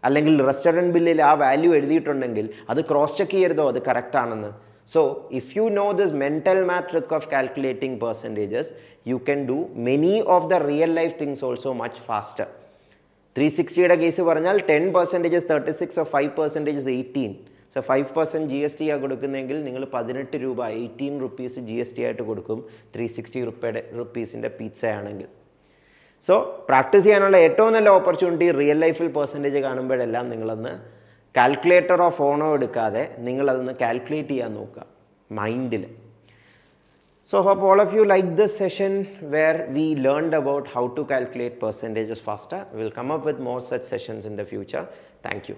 അല്ലെങ്കിൽ റെസ്റ്റോറൻറ്റ് ബില്ലിൽ ആ വാല്യൂ എഴുതിയിട്ടുണ്ടെങ്കിൽ അത് ക്രോസ് ചെക്ക് ചെയ്യരുതോ അത് കറക്റ്റ് ആണെന്ന്? So if you know this mental math trick of calculating percentages, you can do many of the real life things also much faster. 360യുടെ കേസ് പറഞ്ഞാൽ 10% is 36, so 5% is 18. So 5% GST ആ കൊടുക്കുന്നെങ്കിൽ നിങ്ങൾ 18 രൂപ 18 റുപ്പീസ് GST ആയിട്ട് കൊടുക്കും 360 റുപ്പീസിൻ്റെ പിസ്സ ആണെങ്കിൽ. സോ പ്രാക്ടീസ് ചെയ്യാനുള്ള ഏറ്റവും നല്ല ഓപ്പർച്യൂണിറ്റി റിയൽ ലൈഫിൽ പെർസെൻറ്റേജ് കാണുമ്പോഴെല്ലാം നിങ്ങളൊന്ന് കാൽക്കുലേറ്ററോ ഫോണോ എടുക്കാതെ നിങ്ങളതൊന്ന് കാൽക്കുലേറ്റ് ചെയ്യാൻ നോക്കുക മൈൻഡിൽ. So hope all of you like this session where we learned about how to calculate percentages faster. We will come up with more such sessions in the future. Thank you.